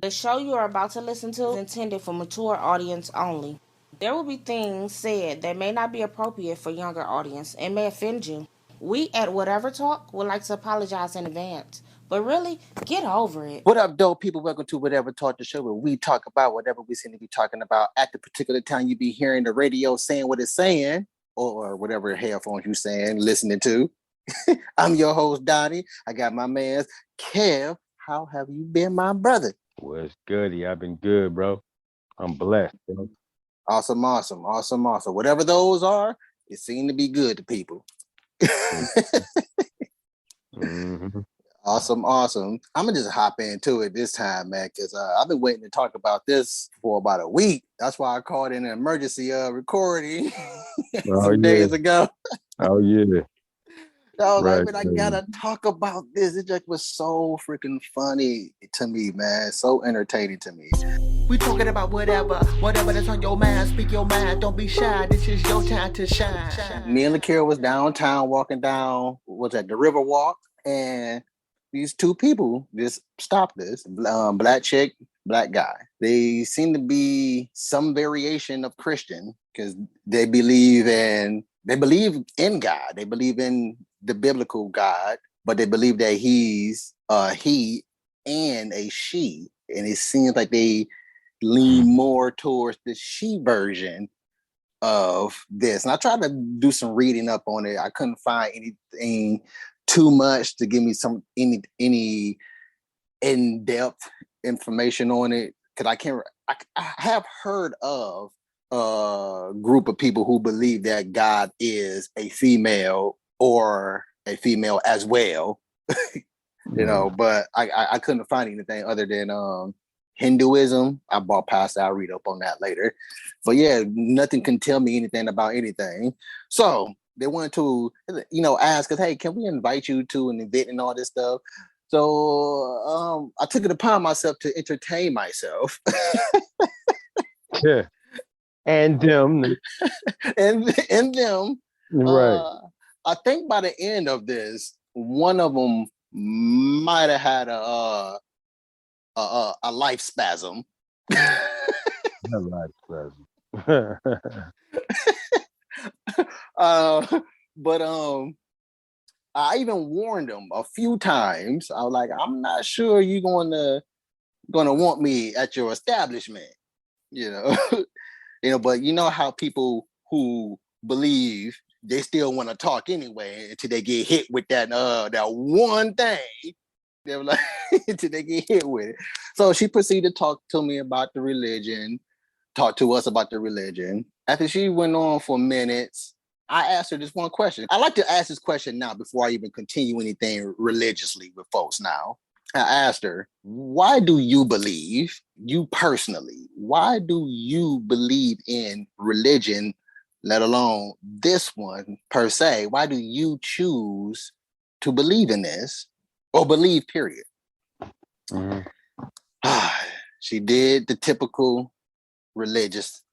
The show you are about to listen to is intended for mature audience only. There will be things said that may not be appropriate for younger audience and may offend you. We at Whatever Talk would like to apologize in advance, but really, get over it. What up, dope people? Welcome to Whatever Talk, the show where we talk about whatever we seem to be talking about at the particular time you be hearing the radio saying what it's saying, or whatever headphones you saying, listening to. I'm your host, Donny. I got my man, Kev. How have you been, my brother? What's goody? I've been good, bro. I'm blessed. Bro. Awesome. Whatever those are, it seemed to be good to people. Mm-hmm. Awesome. I'm gonna just hop into it this time, man, because I've been waiting to talk about this for about a week. That's why I called in an emergency recording some days ago. Oh yeah. I was like, man, I gotta talk about this. It just was so freaking funny to me, man. So entertaining to me. We talking about whatever that's on your mind. Speak your mind, don't be shy. This is your time to shine. Me and Lakira was downtown walking down, the river walk, and these two people just stopped us. Black chick, black guy. They seem to be some variation of Christian because they believe in God. They believe in the biblical God, but they believe that he's he and a she. And it seems like they lean more towards the she version of this. And I tried to do some reading up on it. I couldn't find anything too much to give me any in-depth information on it. Because I have heard of a group of people who believe that God is a female or a female as well. But I couldn't find anything other than Hinduism. I bought past that. I'll read up on that later. But yeah, nothing can tell me anything about anything. So they wanted to, ask us, hey, can we invite you to an event and all this stuff? So I took it upon myself to entertain myself. Yeah. And them. and them. Right. I think by the end of this, one of them might have had a life spasm. A life spasm. But I even warned them a few times. I was like, I'm not sure you're gonna want me at your establishment, But you know how people who believe they still want to talk anyway until they get hit with that one thing. They were like, until they get hit with it. So she proceeded to talk to me about the religion, talk to us about the religion. After she went on for minutes, I asked her this one question. I like to ask this question now before I even continue anything religiously with folks now. I asked her, why do you believe, you personally, why do you believe in religion, let alone this one per se? Why do you choose to believe in this or believe, period? Mm-hmm. She did the typical religious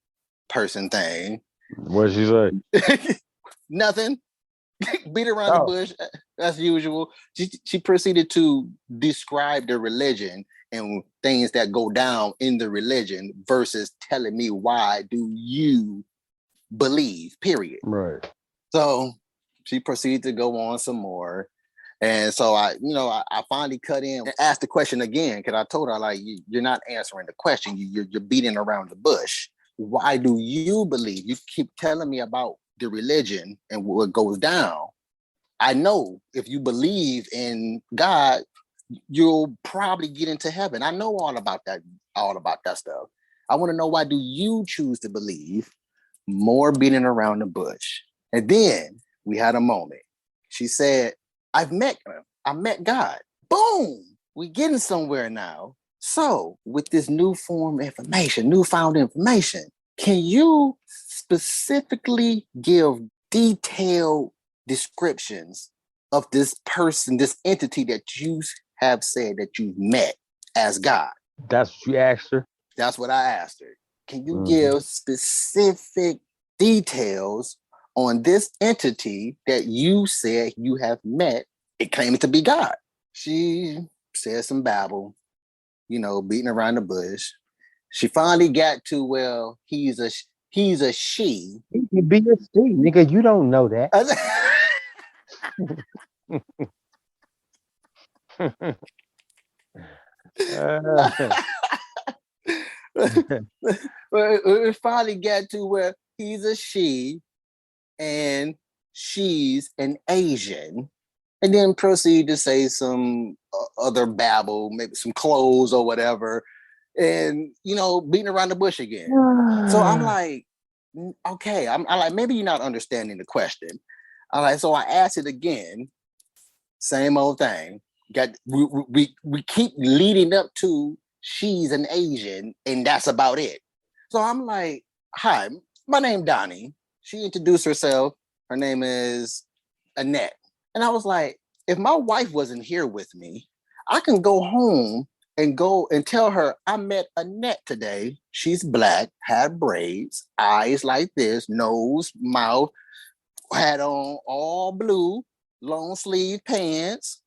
person thing. What'd she say? Nothing. Beat around the bush as usual. She proceeded to describe the religion and things that go down in the religion versus telling me why do you believe, period. Right. So she proceeded to go on some more. And so I finally cut in and asked the question again, because I told her, like, you're not answering the question. You're beating around the bush. Why do you believe? You keep telling me about the religion and what goes down. I know if you believe in God, you'll probably get into heaven. I know all about that stuff. I want to know, why do you choose to believe? More beating around the bush. And then we had a moment. She said, I met God. Boom! We getting somewhere now. So with this newfound information, can you specifically give detailed descriptions of this person, this entity that you have said that you've met as God? That's what you asked her? That's what I asked her. Can you give specific details on this entity that you said you have met? It claims to be God. She said some babble. beating around the bush. She finally got to, well, he's a she. He can be a C, nigga. You don't know that. It finally got to where he's a she and she's an Asian, and then proceed to say some other babble, maybe some clothes or whatever, and beating around the bush again. So I'm like, okay, I'm like, maybe you're not understanding the question. So I asked it again, same old thing. We keep leading up to she's an Asian, and that's about it. So I'm like, hi, my name's Donny. She introduced herself. Her name is Annette. And I was like, if my wife wasn't here with me, I can go home and tell her I met Annette today. She's black, had braids, eyes like this, nose, mouth, had on all blue, long sleeve pants,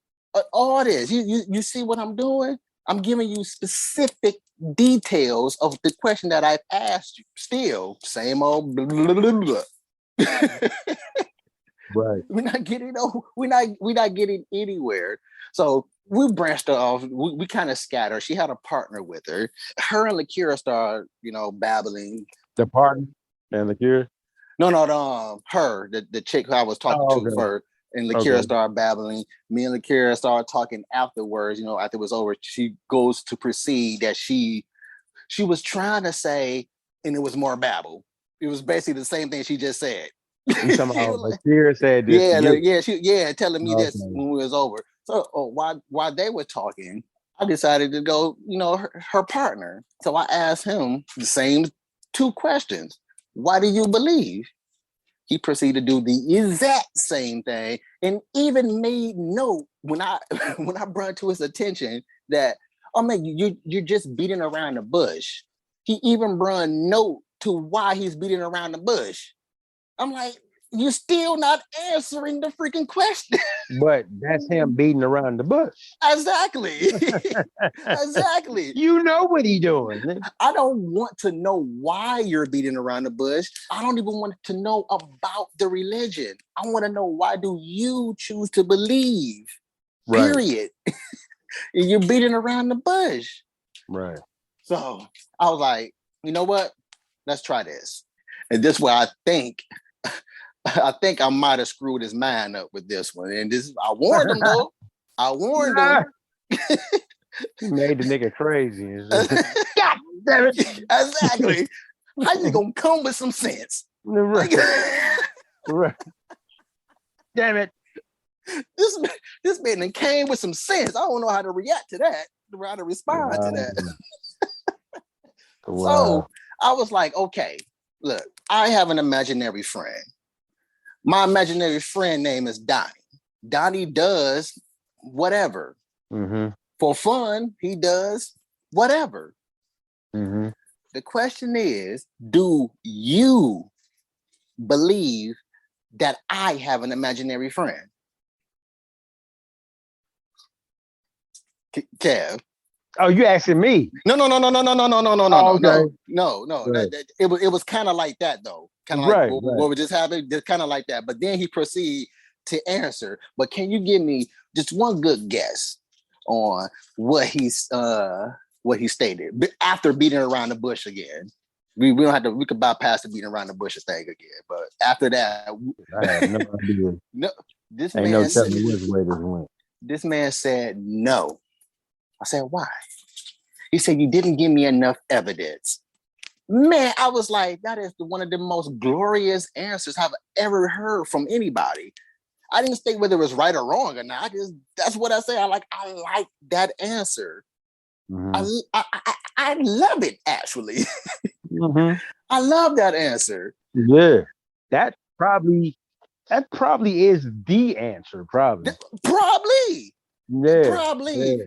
all this. You see what I'm doing? I'm giving you specific details of the question that I've asked you. Still, same old blah, blah, blah, blah. Right. We're not getting anywhere. So we branched off. We kind of scattered. She had a partner with her. Her and Lakira started, babbling. The partner and Lakira? No, her, the chick who I was talking to first. And Lakira started babbling. Me and Lakira started talking afterwards. After it was over, she goes to proceed that she was trying to say, and it was more babble. It was basically the same thing she just said. You talking about Lakira said this? Telling me this when we was over. So while they were talking, I decided to go, her partner. So I asked him the same two questions. Why do you believe? He proceeded to do the exact same thing, and even made note when I brought to his attention that, oh man, you're just beating around the bush. He even brought note to why he's beating around the bush. I'm like, you're still not answering the freaking question. But that's him beating around the bush. Exactly. Exactly. You know what he doing. I don't want to know why you're beating around the bush. I don't even want to know about the religion. I want to know, why do you choose to believe? Right. Period. You're beating around the bush. Right. So I was like, you know what? Let's try this. And this way I think I might have screwed his mind up with this one. And I warned him though. I warned him. He made the nigga crazy. God damn it. Exactly. How you gonna come with some sense? Right. Right. Damn it. This man came with some sense. I don't know how to react to that, how to respond to that. Wow. So I was like, okay, look, I have an imaginary friend. My imaginary friend name is Donny. Donny does whatever. Mm-hmm. For fun, he does whatever. Mm-hmm. The question is, do you believe that I have an imaginary friend? Kev. Oh, you asking me? No. Okay. No. Right. It was kind of like that though. Kind of like what just happened. Just kind of like that. But then he proceeded to answer. But can you give me just one good guess on what he stated after beating around the bush again? We don't have to. We could bypass the beating around the bush thing again. But after that, I have no idea. No, this ain't man no telling which way this went. This man said no. I said, why? He said, you didn't give me enough evidence. Man, I was like, that is one of the most glorious answers I've ever heard from anybody. I didn't state whether it was right or wrong or not. That's what I say. I like that answer. Mm-hmm. I love it, actually. Mm-hmm. I love that answer. Yeah. That probably is the answer, probably. Probably. Yeah. Probably.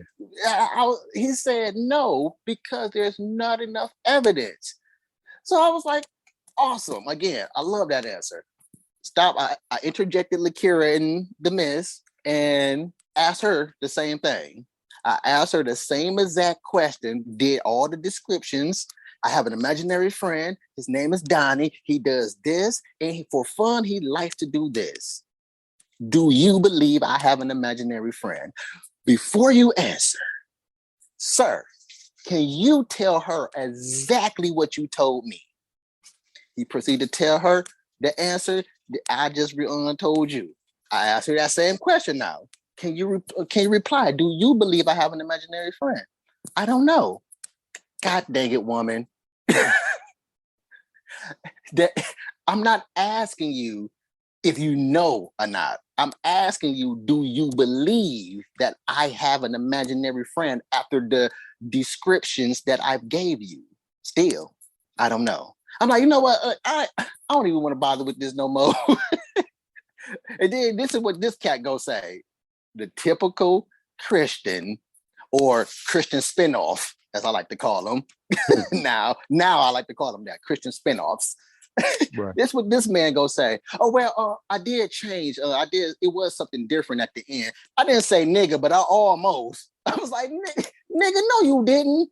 Yeah. He said no because there's not enough evidence. So I was like, awesome. Again, I love that answer. Stop. I interjected Lakira in the miss and asked her the same thing. I asked her the same exact question, did all the descriptions. I have an imaginary friend. His name is Donny. He does this, and for fun, he likes to do this. Do you believe I have an imaginary friend? Before you answer, sir, can you tell her exactly what you told me? He proceeded to tell her the answer that I just told you. I asked her that same question now. Can you reply? Do you believe I have an imaginary friend? I don't know. God dang it, woman. That I'm not asking you if you know or not. I'm asking you, do you believe that I have an imaginary friend after the descriptions that I've gave you? Still, I don't know. I'm like, you know what? I don't even want to bother with this no more. And then this is what this cat go say. The typical Christian or Christian spinoff, as I like to call them. now I like to call them that, Christian spinoffs. Right. This what this man go say. Oh well, I did change. It was something different at the end. I didn't say nigga, but I almost. I was like, nigga, no, you didn't.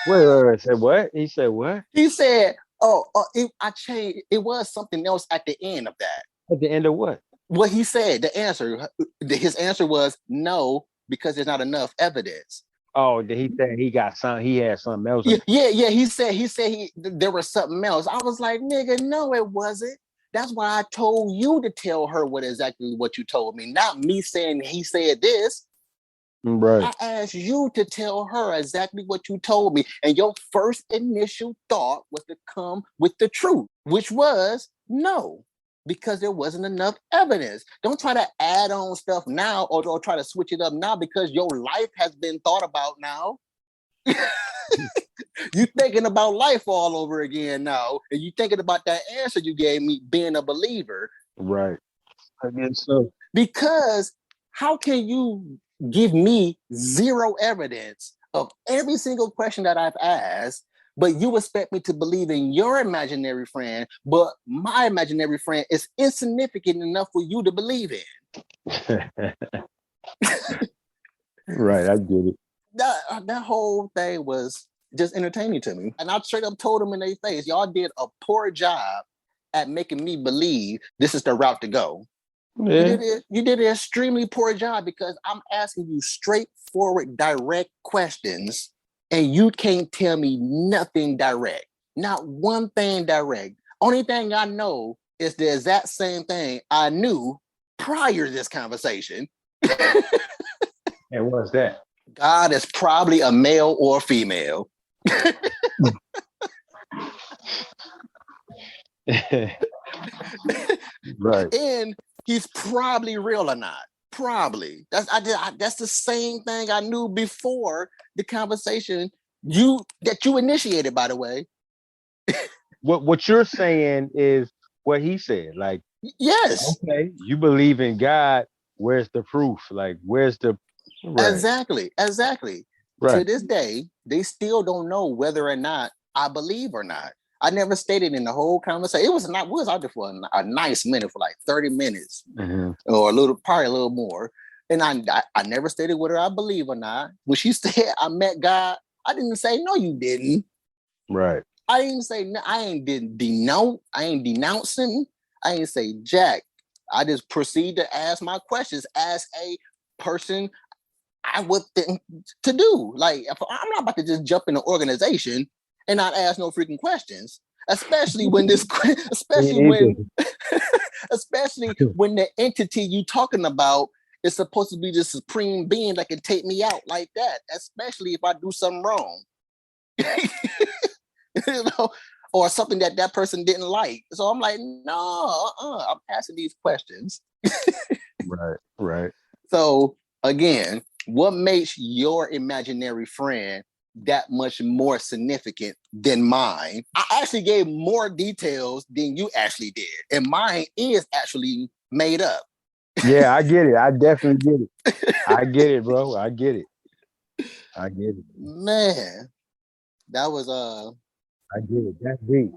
Wait. Said what? He said what? He said, I changed. It was something else at the end of that. At the end of what? What he said. The answer. His answer was no, because there's not enough evidence. Oh, he said he got some. He had something else. Yeah. He said there was something else. I was like, nigga, no, it wasn't. That's why I told you to tell her exactly what you told me, not me saying he said this. Right. I asked you to tell her exactly what you told me, and your first initial thought was to come with the truth, which was no. Because there wasn't enough evidence. Don't try to add on stuff now or try to switch it up now because your life has been thought about now. You thinking about life all over again now. And you thinking about that answer you gave me being a believer. Right. I guess so. Because how can you give me zero evidence of every single question that I've asked, but you expect me to believe in your imaginary friend, but my imaginary friend is insignificant enough for you to believe in? Right, I get it. That whole thing was just entertaining to me. And I straight up told them in their face, y'all did a poor job at making me believe this is the route to go. Yeah. You did an extremely poor job because I'm asking you straightforward, direct questions. And you can't tell me nothing direct. Not one thing direct. Only thing I know is the exact same thing I knew prior to this conversation. And what's that? God is probably a male or a female. Right. And he's probably real or not. Probably. That's the same thing I knew before the conversation that you initiated, by the way. What you're saying is what he said. Like, yes. Okay, you believe in God. Where's the proof? Like, where's the right. Exactly. Right. To this day, they still don't know whether or not I believe or not. I never stated in the whole conversation. It was out there for a nice minute, for like 30 minutes or probably a little more. And I never stated whether I believe or not. When she said I met God, I didn't say, no, you didn't. Right. I didn't say, no, I ain't denouncing. I ain't say jack. I just proceed to ask my questions as a person I would think to do. Like, I'm not about to just jump in an organization and not ask no freaking questions, especially when when the entity you talking about is supposed to be the supreme being that can take me out like that, especially if I do something wrong, or something that person didn't like. So I'm like, no, I'm asking these questions. Right. So again, what makes your imaginary friend that much more significant than mine? I actually gave more details than you actually did, and mine is actually made up. Yeah, I get it. I definitely get it. I get it, bro. I get it. Man, that was I get it. That's deep.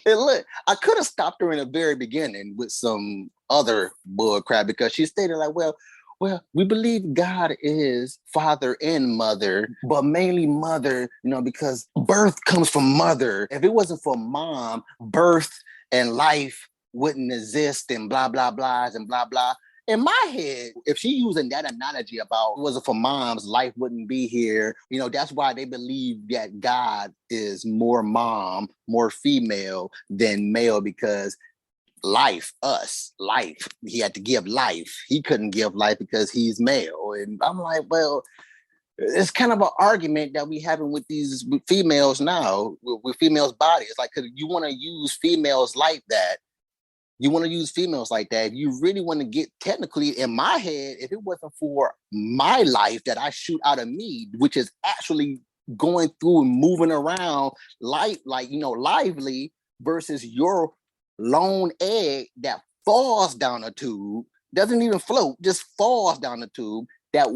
And look, I could have stopped her in the very beginning with some other bull crap because she stated like, well, Well, we believe God is father and mother, but mainly mother, because birth comes from mother. If it wasn't for mom, birth and life wouldn't exist and blah, blah, blahs and blah, blah. In my head, if she's using that analogy about it wasn't for moms, life wouldn't be here. That's why they believe that God is more mom, more female than male, because life, he had to give life. He couldn't give life because he's male. And I'm like, well, it's kind of an argument that we having with these females now, with females' bodies. Like, cause you want to use females like that. If you really want to get technically, in my head, if it wasn't for my life that I shoot out of me, which is actually going through and moving around lively, versus your lone egg that falls down a tube, doesn't even float, just falls down the tube, that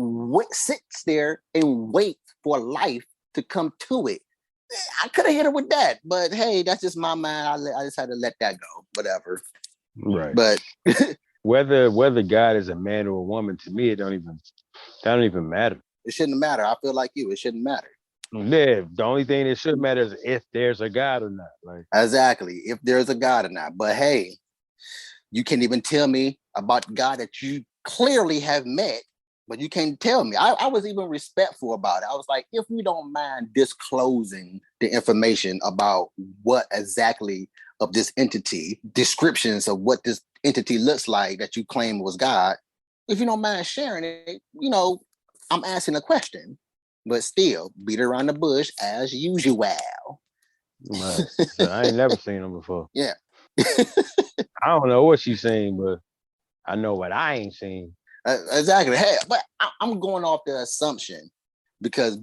sits there and waits for life to come to it. I could have hit her with that, but hey, that's just my mind. I just had to let that go. Whatever. Right. But whether God is a man or a woman, to me, it don't even matter. It shouldn't matter. I feel like you. It shouldn't matter. Yeah, the only thing that should matter is if there's a God or not. Like, exactly, if there's a God or not. But hey, you can't even tell me about God that you clearly have met, but you can't tell me. I was even respectful about it. I was like, if you don't mind disclosing the information about what exactly of this entity, descriptions of what this entity looks like that you claim was God, if you don't mind sharing it, I'm asking a question. But still, beat around the bush as usual. right. So I ain't never seen them before. Yeah. I don't know what she's saying, but I know what I ain't seen. Exactly. Hey, but I'm going off the assumption, because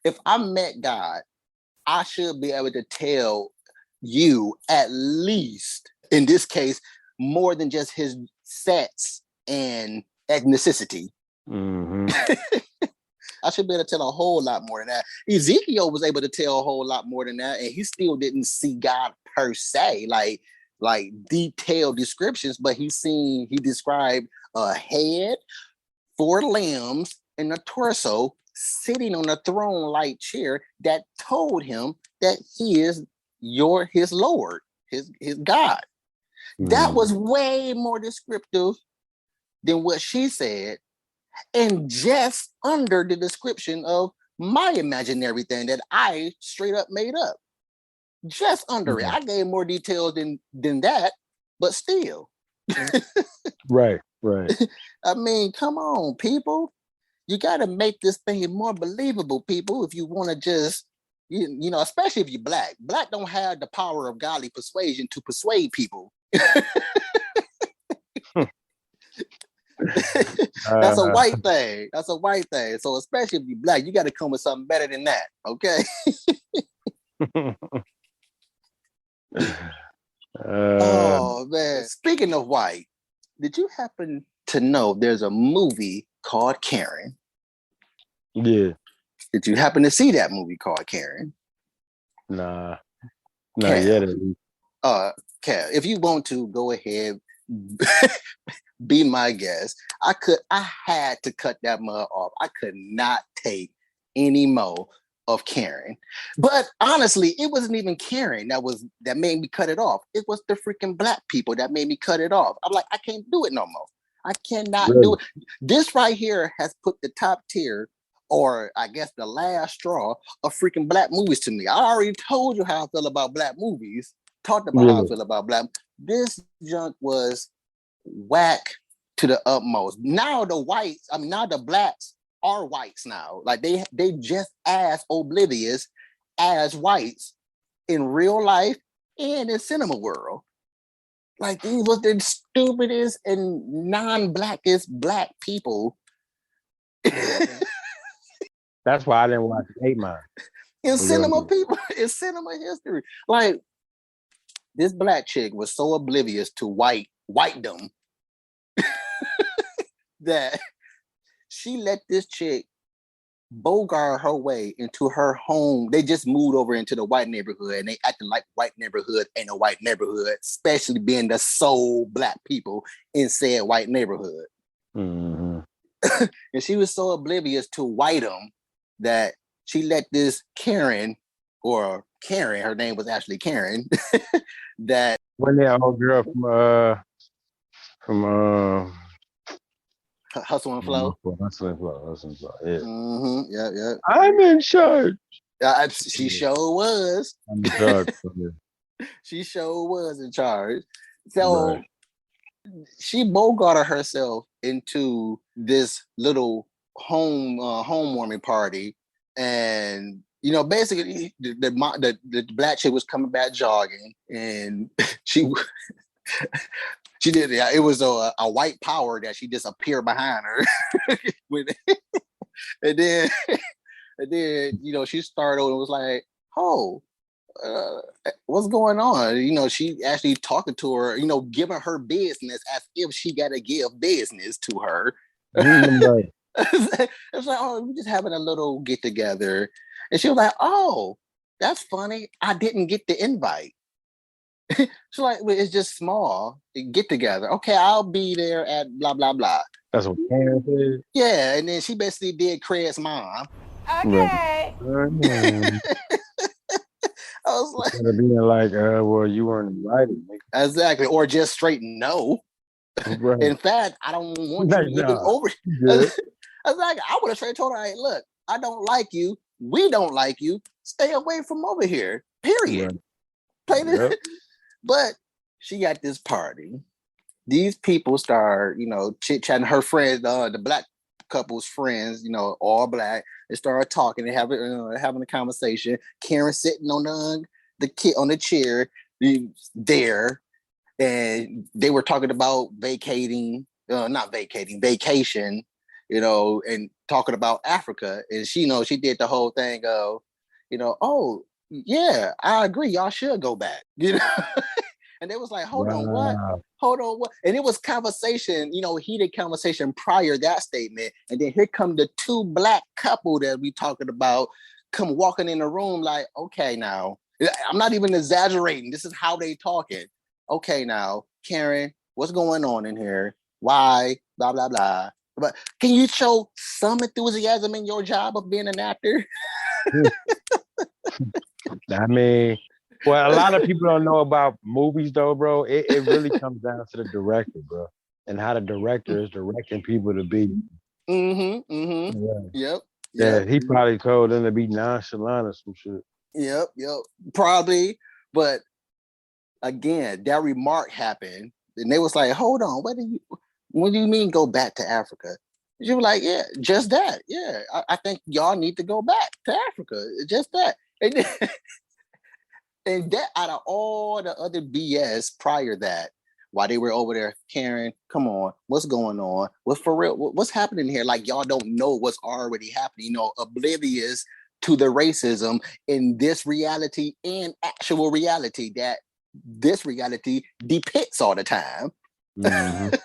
if I met God, I should be able to tell you, at least in this case, more than just his sex and ethnicity. Mm-hmm. I should be able to tell a whole lot more than that. Ezekiel was able to tell a whole lot more than that, and he still didn't see God per se, like detailed descriptions, but he described a head, 4 limbs, and a torso sitting on a throne-like chair that told him that he is his Lord, his God. Mm-hmm. That was way more descriptive than what she said, and just under the description of my imaginary thing that I straight up made up. Just under it. I gave more details than that, but still. Right. I mean, come on, people. You got to make this thing more believable, people, if you want to just, especially if you're black. Black don't have the power of godly persuasion to persuade people. That's a white thing. So especially if you're black, you got to come with something better than that. Okay. Oh man. Speaking of white, did you happen to know there's a movie called Karen? Yeah. Did you happen to see that movie called Karen? Nah. Not yet. Cal, if you want to, go ahead. Be my guest. I had to cut that mud off. I could not take any more of Karen. But honestly, it wasn't even Karen that made me cut it off. It was the freaking black people that made me cut it off. I'm like, I can't do it no more. I cannot do it. This right here has put the top tier, or I guess the last straw, of freaking black movies to me. I already told you how I feel about black movies. Talked about how I feel about black. This junk was whack to the utmost. Now the blacks are whites now. Like they just as oblivious as whites in real life and in cinema world. Like these was the stupidest and non-blackest black people. That's why I didn't watch 8 Mile. In cinema history. Like this black chick was so oblivious to whitedom that she let this chick bogart her way into her home. They just moved over into the white neighborhood, and they acting like white neighborhood ain't a white neighborhood, especially being the sole black people in said white neighborhood. Mm-hmm. And she was so oblivious to whiteum that she let this Karen, her name was actually Karen, that When that old girl from Hustle and Flow. Hustling Flow, yeah. Yeah. I'm in charge. She sure was. I'm in charge. She sure was in charge. So she bogarted herself into this little homewarming party, and basically the black chick was coming back jogging, and she did. Yeah, it was a white power that she just appeared behind her, and then she started and was like, "Oh, what's going on?" She actually talking to her, giving her business as if she got to give business to her. It's like, oh, we're just having a little get together, and she was like, "Oh, that's funny. I didn't get the invite." She's like, well, "It's just small get together. Okay, I'll be there at blah blah blah." That's what Karen said. Yeah, and then she basically did Craig's mom. Okay. I was like, instead of being like, well, you weren't invited. Exactly, or just straight no. Right. In fact, I don't want you over. I was like, I would have straight told her, "Hey, look, I don't like you. We don't like you. Stay away from over here. Period." Right. Play this. Yep. But she got this party. These people start, chit-chatting. Her friends, the black couple's friends, all black. They started talking and having a conversation. Karen sitting on the chair there, and they were talking about vacation, and talking about Africa. And she did the whole thing of, oh yeah, I agree. Y'all should go back. And they was like, hold on, what? And it was conversation, heated conversation prior that statement. And then here come the two black couple that we talking about come walking in the room like, okay, now, I'm not even exaggerating. This is how they talking. Okay, now, Karen, what's going on in here? Why? Blah, blah, blah. But can you show some enthusiasm in your job of being an actor? I mean, well, a lot of people don't know about movies, though, bro. It really comes down to the director, bro, and how the director is directing people to be. Yeah, he probably told them to be nonchalant or some shit. Yep, probably. But again, that remark happened, and they was like, "Hold on, what do you mean go back to Africa?" She was like, "Yeah, just that. Yeah, I think y'all need to go back to Africa. Just that." And that, out of all the other BS prior that, while they were over there, Karen, come on, what's going on? What's for real? What's happening here? Like, y'all don't know what's already happening, oblivious to the racism in this reality and actual reality that this reality depicts all the time. Mm-hmm.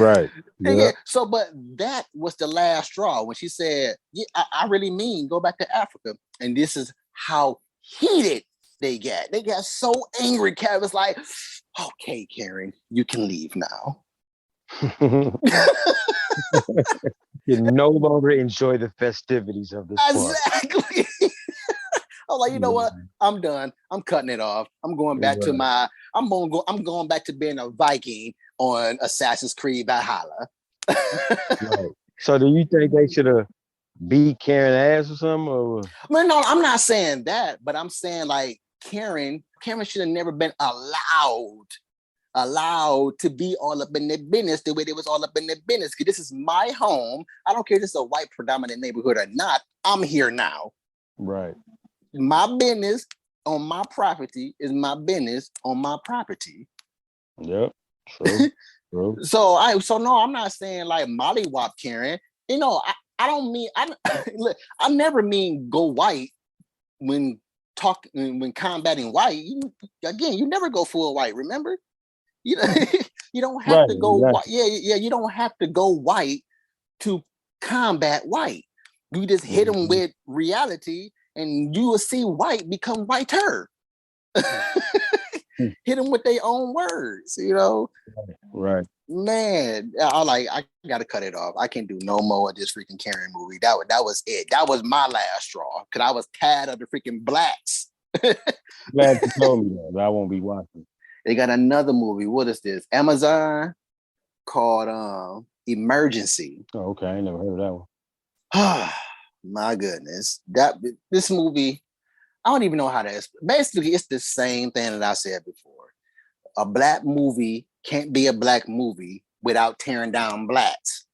Right. Yeah. So, but that was the last straw when she said, "Yeah, I really mean go back to Africa." And this is how heated they got so angry. Kat was like, "Okay, Karen, you can leave now." You no longer enjoy the festivities of this party. Exactly. I was like, you know what? I'm done. I'm cutting it off. I'm going back to I'm going back to being a Viking on Assassin's Creed Valhalla. Right. So do you think they should have beat Karen ass or something? Or? Well, no, I'm not saying that, but I'm saying like Karen should have never been allowed to be all up in their business the way they was all up in their business. Because this is my home. I don't care if this is a white predominant neighborhood or not. I'm here now. Right. My business on my property is my business on my property. Yep. So no, I'm not saying like mollywop Karen. I don't mean look, I never mean go white when combating white. You never go full white, remember? You don't have to go white. Yeah, you don't have to go white to combat white. You just hit them with reality and you will see white become whiter. hit them with their own words, you know. Right. Man, I gotta cut it off. I can't do no more of this freaking Karen movie. That was it. That was my last straw because I was tired of the freaking blacks. Glad you told me that. I won't be watching. They got another movie. What is this? Amazon called Emergency. Oh, okay. I ain't never heard of that one. My goodness. This movie, I don't even know how to explain. Basically, it's the same thing that I said before. A black movie can't be a black movie without tearing down blacks.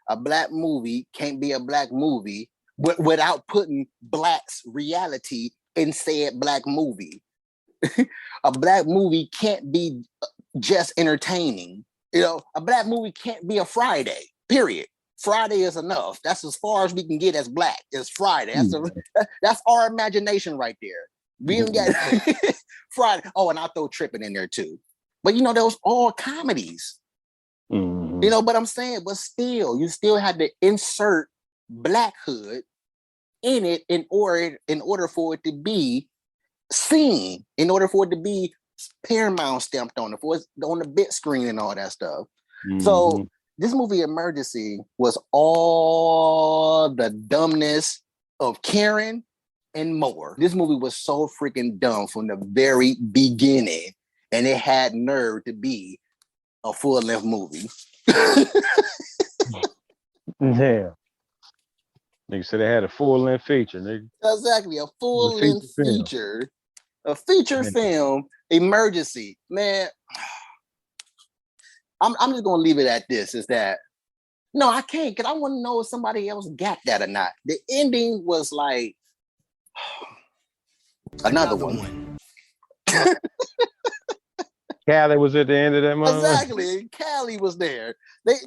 A black movie can't be a black movie without putting blacks' reality in said black movie. A black movie can't be just entertaining. You know, a black movie can't be a Friday, period. Friday is enough. That's as far as we can get as black. It's Friday. That's our imagination right there. We don't get Friday. Oh, and I'll throw Tripping in there too. But you know, those all comedies. Mm-hmm. You know, but I'm saying, but still, you still had to insert blackhood in it in order for it to be seen, in order for it to be Paramount stamped on it, for it's on the big screen and all that stuff. Mm-hmm. So this movie Emergency was all the dumbness of Karen and more. This movie was so freaking dumb from the very beginning, and it had nerve to be a full-length movie. Yeah. Nigga said they had a full-length feature, nigga. Exactly, a full-length feature. A feature film, Emergency. Man, I'm just gonna leave it at this, is that no, I can't, because I want to know if somebody else got that or not. The ending was like another one. Callie was at the end of that movie. Exactly. Callie was there.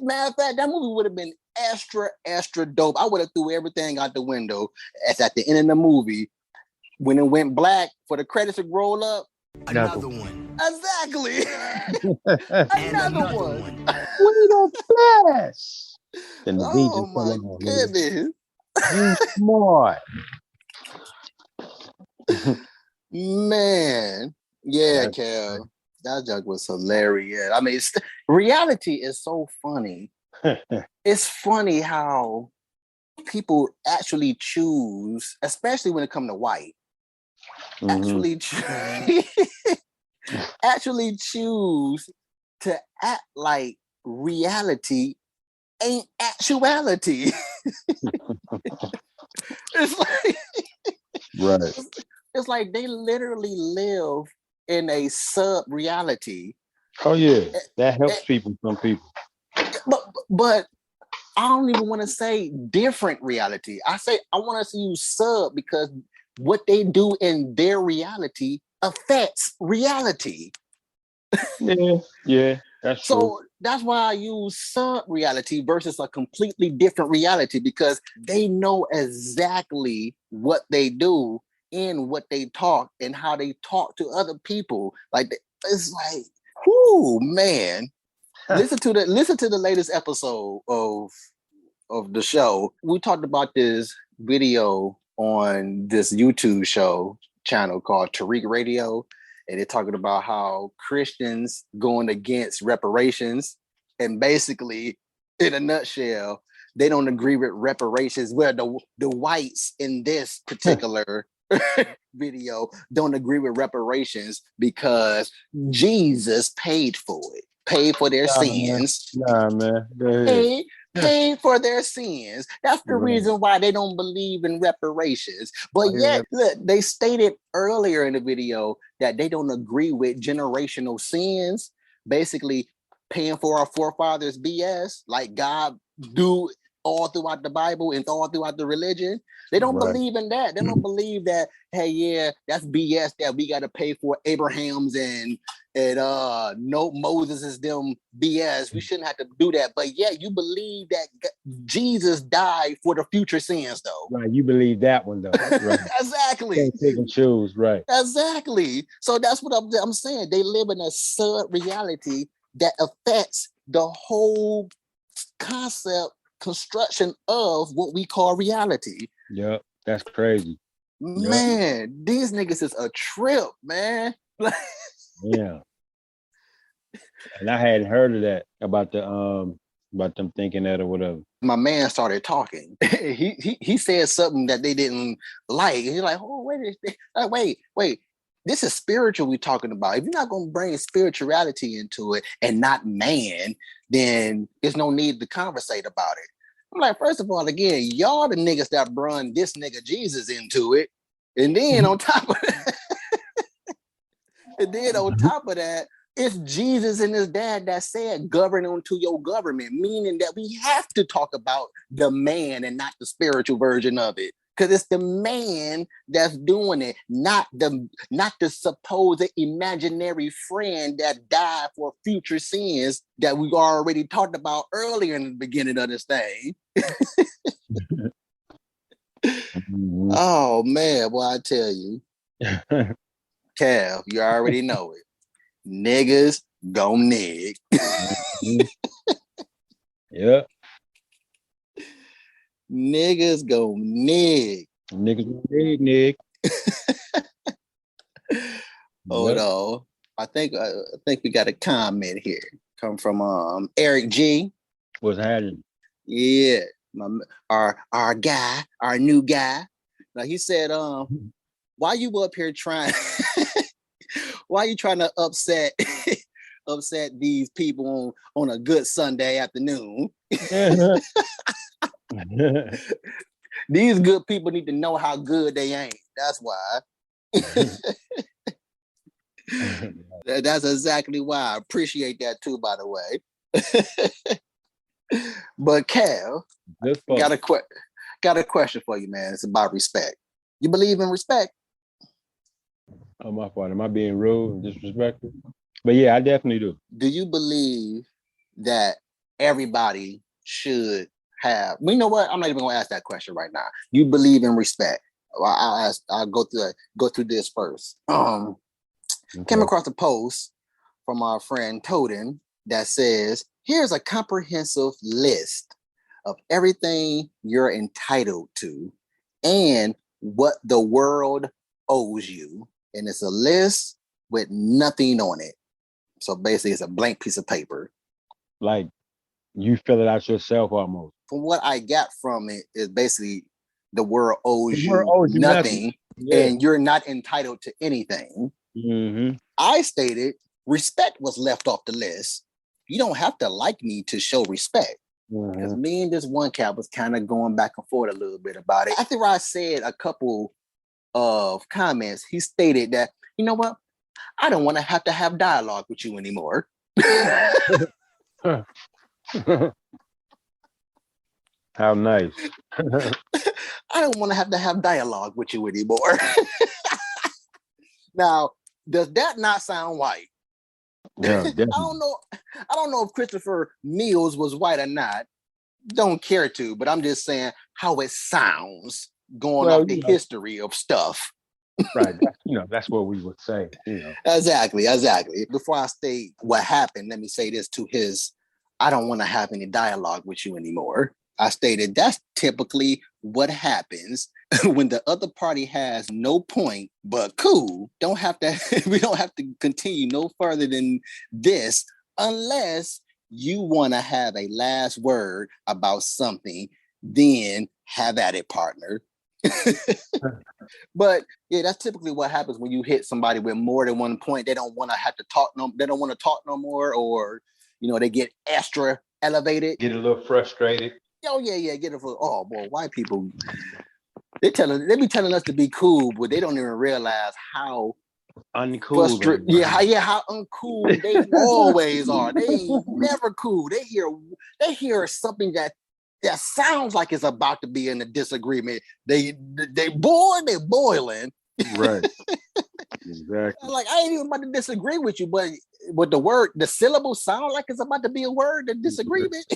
Matter of fact, that movie would have been extra dope. I would have threw everything out the window as at the end of the movie. When it went black for the credits to roll up. Another one. Exactly. another one. We the best. Then the oh my goodness. You smart. Man. Yeah, Cal. That joke was hilarious. I mean, reality is so funny. It's funny how people actually choose, especially when it comes to white, actually choose to act like reality ain't actuality. It's like, right. It's like they literally live in a sub-reality. Oh yeah, that helps some people. But I don't even want to say different reality. I want to use sub because what they do in their reality affects reality. Yeah, that's so true. That's why I use sub-reality versus a completely different reality, because they know exactly what they do in what they talk and how they talk to other people. Like, it's like, whoo, man. Listen to the latest episode of the show. We talked about this video on this YouTube channel called Tariq Radio, and they're talking about how Christians going against reparations, and basically, in a nutshell, they don't agree with reparations. Where the whites in this particular video don't agree with reparations because Jesus paid for it, paid for their sins. Nah, man. Paid for their sins. That's the reason why they don't believe in reparations. But yet, look, they stated earlier in the video that they don't agree with generational sins, basically paying for our forefathers' BS, like God do all throughout the Bible and all throughout the religion. They don't believe in that. They don't believe that, hey, yeah, that's BS that we got to pay for Abraham's and no Moses is them BS. We shouldn't have to do that. But yeah, you believe that Jesus died for the future sins, though. Right, you believe that one, though. Right. Exactly. Can't pick and choose, right. Exactly. So that's what I'm saying. They live in a sub-reality that affects the whole concept, construction of what we call reality. Yep, that's crazy. Man, these niggas is a trip, man. Yeah. And I hadn't heard of that about them thinking that or whatever. My man started talking. he said something that they didn't like. And he's like, oh, wait. This is spiritual we're talking about. If you're not gonna bring spirituality into it and not man, then there's no need to conversate about it. I'm like, first of all, again, y'all the niggas that run this nigga Jesus into it. And then on top of that, it's Jesus and his dad that said, govern unto your government, meaning that we have to talk about the man and not the spiritual version of it. Because it's the man that's doing it, not the supposed imaginary friend that died for future sins that we already talked about earlier in the beginning of this thing. Mm-hmm. Oh man, well, I tell you, Kev, you already know it. Niggas gon' nig. Mm-hmm. Yeah. Niggas gon' nig. Niggas gonna dig, Nick. Hold on. I think we got a comment here. Come from Eric G. What's happening? Yeah. Our guy, our new guy. Now he said, why you up here trying why you trying to upset these people on a good Sunday afternoon? These good people need to know how good they ain't. That's why. That's exactly why. I appreciate that too, by the way. But Cal, got a question for you, man. It's about respect. You believe in respect? Oh, my fault. Am I being rude and disrespectful? But yeah, I definitely do. Do you believe that everybody should have? You know what? I'm not even going to ask that question right now. You believe in respect? I'll go through this first. Came across a post from our friend Toden that says, here's a comprehensive list of everything you're entitled to and what the world owes you. And it's a list with nothing on it. So basically it's a blank piece of paper. Like you fill it out yourself almost. From what I got from it is basically the world owes you nothing. Yeah. And you're not entitled to anything. Mm-hmm. I stated respect was left off the list. You don't have to like me to show respect. Because me and this one cat was kind of going back and forth a little bit about it. After I said a couple of comments, he stated that, you know what? I don't want to have dialogue with you anymore. How nice. I don't want to have dialogue with you anymore. Now, does that not sound white? Yeah, I don't know if Christopher Mills was white or not. Don't care to, but I'm just saying how it sounds going off the history of stuff. Right. That's what we would say. Exactly. Before I state what happened, let me say this to his, I don't want to have any dialogue with you anymore. I stated that's typically what happens when the other party has no point, but cool. We don't have to continue no further than this unless you want to have a last word about something, then have at it, partner. But yeah, that's typically what happens when you hit somebody with more than one point. They don't want to have to talk they don't want to talk no more, or they get extra elevated. Get a little frustrated. Oh yeah, get it for white people. They be telling us to be cool, but they don't even realize how uncool. How uncool they always are. They ain't never cool. They hear something that sounds like it's about to be in a disagreement. They boiling. Right. Exactly. Like, I ain't even about to disagree with you, but with the syllable sound like it's about to be a word of disagreement.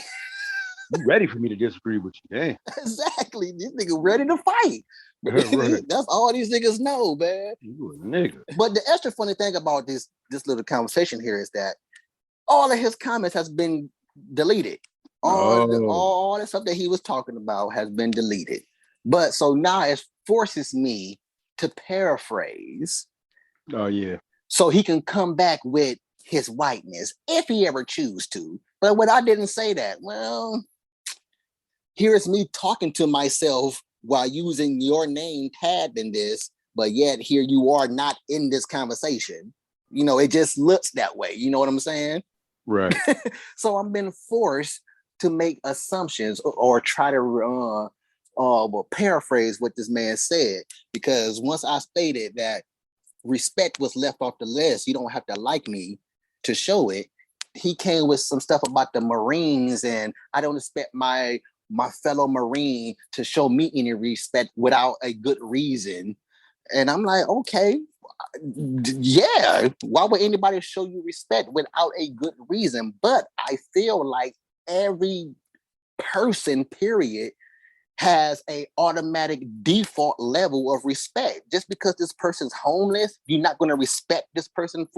You ready for me to disagree with you? Hey. Exactly. These niggas ready to fight. Right. That's all these niggas know, man. You a nigga. But the extra funny thing about this little conversation here is that all of his comments has been deleted. All the stuff that he was talking about has been deleted. But so now it forces me to paraphrase. Oh yeah. so he can come back with his whiteness if he ever choose to. But when I didn't say that, well, here's me talking to myself while using your name tagged in this, but yet here you are not in this conversation. You know, it just looks that way. You know what I'm saying? Right. So I'm been forced to make assumptions or try to well, paraphrase what this man said, because once I stated that respect was left off the list, you don't have to like me to show it, he came with some stuff about the Marines, and I don't expect my fellow Marine to show me any respect without a good reason. And I'm like, okay, yeah, why would anybody show you respect without a good reason? But I feel like every person, period, has a automatic default level of respect. Just because this person's homeless, you're not going to respect this person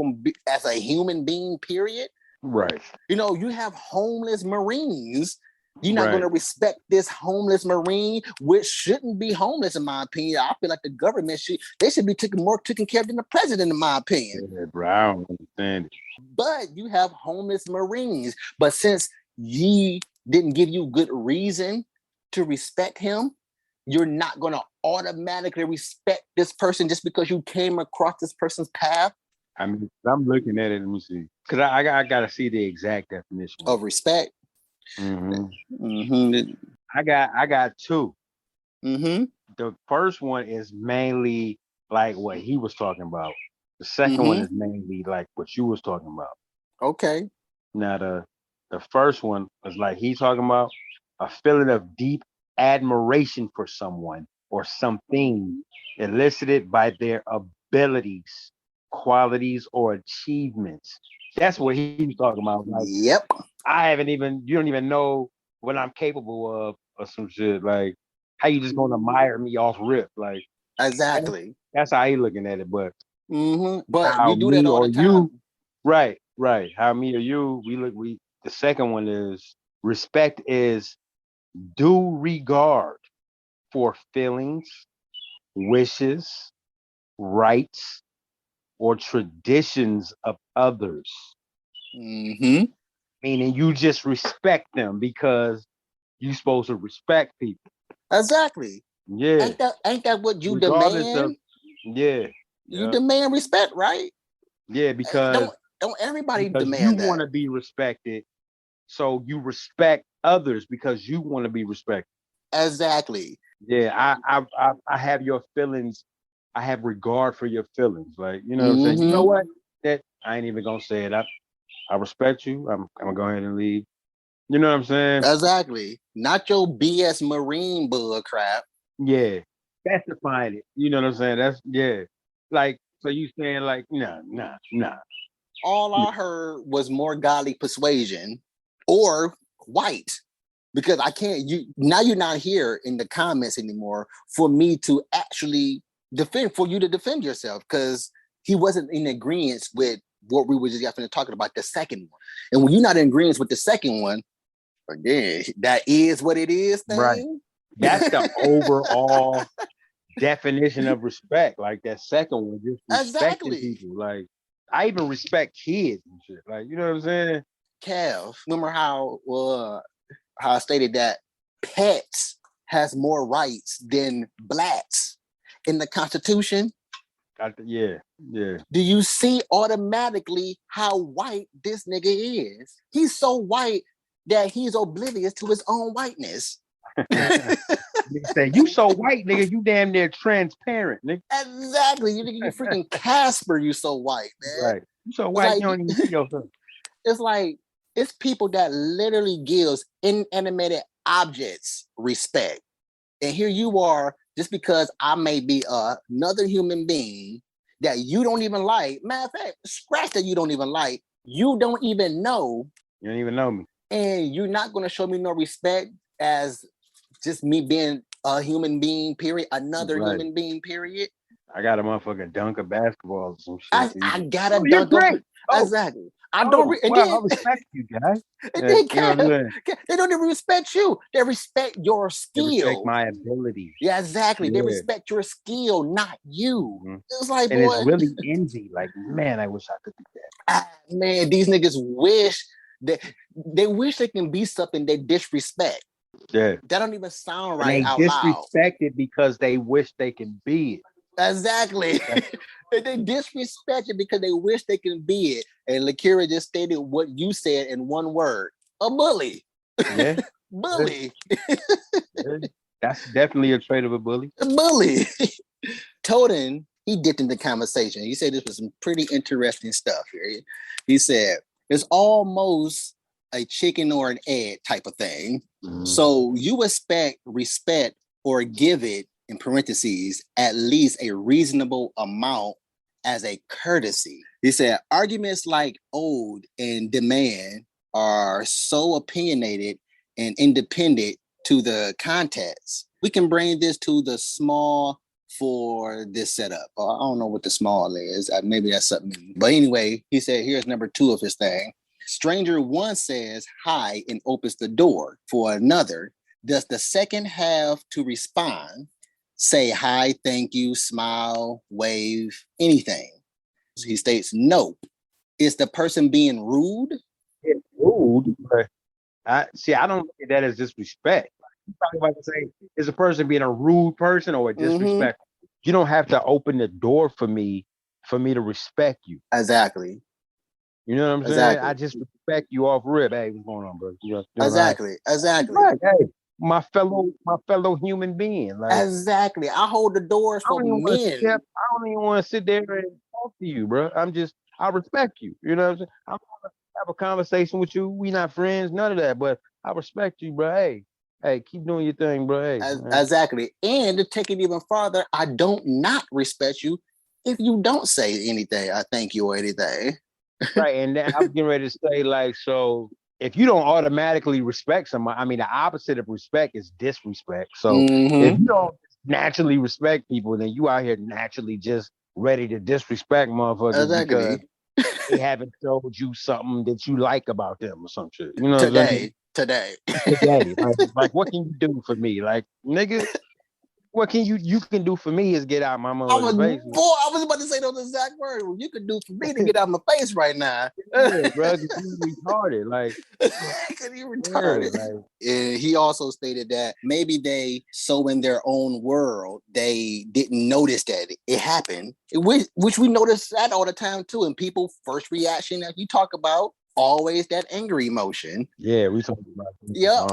as a human being, period. Right. You know, you have homeless Marines. You're not going to respect this homeless Marine, which shouldn't be homeless, in my opinion. I feel like the government should be taken care of than the president, in my opinion. Yeah, bro, I don't understand it. But you have homeless Marines. But since ye didn't give you good reason to respect him, you're not going to automatically respect this person just because you came across this person's path. I mean, I'm looking at it. Let me see, because I got to see the exact definition of respect. Mm-hmm. Mm-hmm. I got two. Mm-hmm. The first one is mainly like what he was talking about. The second one is mainly like what you was talking about. Okay. Now the first one was like he's talking about a feeling of deep admiration for someone or something elicited by their abilities, qualities, or achievements. That's what he was talking about. Like, yep. You don't even know what I'm capable of or some shit. Like, how you just gonna admire me off rip? Like, exactly. That's how he looking at it. But but we do that all the time. Right. How me or you, the second one is respect is due regard for feelings, wishes, rights, or traditions of others. Mm-hmm. Meaning you just respect them because you're supposed to respect people. Exactly. Yeah. Ain't that what you Regardless demand? Yeah. You demand respect, right? Yeah, because don't everybody demand you that. want to be respected, so you respect others because you want to be respected. Exactly. Yeah, I have your feelings. I have regard for your feelings. Like, you know what I'm saying? You know what? That I ain't even gonna say it. I respect you. I'm gonna go ahead and leave. You know what I'm saying? Exactly. Not your BS Marine bull crap. Yeah. Specifying it. You know what I'm saying? That's Like, so you saying like, nah. All I heard was more godly persuasion or white. Because I can't, you're not here in the comments anymore for me to actually for you to defend yourself, because he wasn't in agreement with what we were just talking about, the second one. And when you're not in agreement with the second one, again, that is what it is thing. Right. That's the overall definition of respect. Like that second one, just respecting people. Like, I even respect kids and shit. Like, you know what I'm saying? Kev, remember how I stated that pets has more rights than blacks in the Constitution? Yeah. Do you see automatically how white this nigga is? He's so white that he's oblivious to his own whiteness. Nigga say, you so white, nigga, you damn near transparent, nigga. Exactly. You freaking Casper, you so white, man. Right. You so white, like, you don't even see yourself. It's like, it's people that literally gives inanimated objects respect. And here you are, just because I may be another human being that you don't even like. Matter of fact, scratch that you don't even like. You don't even know. You don't even know me. And you're not going to show me no respect as just me being a human being, period. Another human being, period. I got a motherfucking dunk of basketball or some shit. I got a dunk of... Exactly. I don't. And well, then, I respect you, guy. and then You know what I'm saying? they don't even respect you. They respect your They respect skill. my ability. Yeah, exactly. They Yeah. respect your skill, not you. Mhm. It's like, And boy, it's really envy. Like, man, I wish I could do that. man, these niggas wish that they wish they can be something they disrespect. Yeah. That don't even sound And right they out loud. disrespect it because they wish they can be it. Exactly. They disrespect it because they wish they can be it. And Lakira just stated what you said in one word: a bully. Yeah. Bully. Yeah. That's definitely a trait of a bully. A bully. Toten, he dipped into conversation. He said this was some pretty interesting stuff here. He said, it's almost a chicken or an egg type of thing. Mm-hmm. So you expect respect or give it, in parentheses, at least a reasonable amount as a courtesy. He said, arguments like owed and demand are so opinionated and independent to the context. We can bring this to the small for this setup. I don't know what the small is. Maybe that's something. But anyway, he said, here's number 2 of his thing. Stranger one says hi and opens the door for another. Does the second have to respond? Say hi, thank you, smile, wave, anything. He states, nope. Is the person being rude? It's rude, but I don't look at that as disrespect. You probably about to say, is a person being a rude person or a disrespectful? Mm-hmm. You don't have to open the door for me to respect you. Exactly. You know what I'm saying? Exactly. I just respect you off rip. Hey, what's going on, bro? You know, exactly. Exactly. Right. Hey, my fellow human being. Like, exactly. I hold the doors for men. I don't even want to sit there and talk to you, bro. I respect you. You know what I'm saying? I'm gonna have a conversation with you. We not friends, none of that. But I respect you, bro. Hey, keep doing your thing, bro. Hey, exactly. And to take it even farther, I don't not respect you if you don't say anything, I thank you or anything. Right. And then I'm getting ready to say, like, so if you don't automatically respect somebody, I mean, the opposite of respect is disrespect. So if you don't naturally respect people, then you out here naturally just ready to disrespect motherfuckers because they haven't told you something that you like about them or some shit. You know what I'm saying? Today. Like, what can you do for me? Like, nigga, what can you can do for me is get out my motherfucking face. Boy, I was about to say those exact words. What you can do for me to get out of my face right now. Yeah, bro, you retarded. Like, you retarded. Yeah, like, and he also stated that maybe they so in their own world they didn't notice that it happened, which we notice that all the time too. And people's first reaction that you talk about always that angry emotion. Yeah, we talking about. Yeah,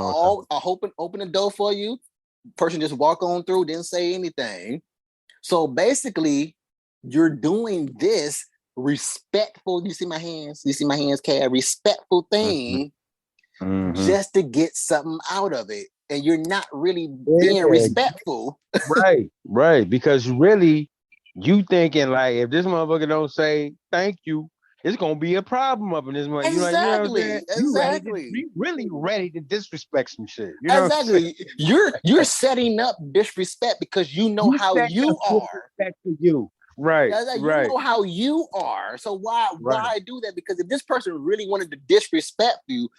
I open the door for you. Person just walk on through, didn't say anything. So basically, you're doing this respectful. You see my hands, Kat? Respectful thing just to get something out of it. And you're not really being respectful. Right. Because really, you thinking like if this motherfucker don't say thank you, it's gonna be a problem up in this month. Exactly. You really ready to disrespect some shit. You know exactly. You're setting up disrespect because you know how you are. Disrespect to you. Right. You know how you are. So why do that? Because if this person really wanted to disrespect you,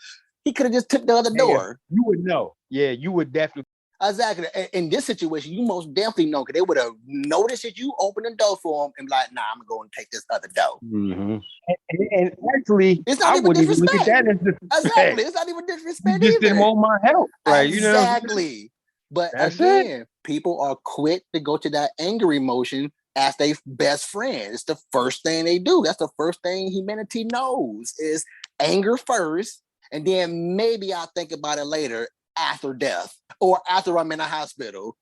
he could have just took the other door. You would know. Yeah, you would definitely. Exactly. In this situation, you most definitely know because they would have noticed that you opened the door for them and be like, nah, I'm going to take this other door. Mm-hmm. And actually, it's not even disrespect. Look at that as disrespect. Exactly. It's not even disrespect you just didn't want my help. Like, exactly. But again, people are quick to go to that anger emotion as their best friend. It's the first thing they do. That's the first thing humanity knows is anger first. And then maybe I'll think about it later after death or after I'm in a hospital.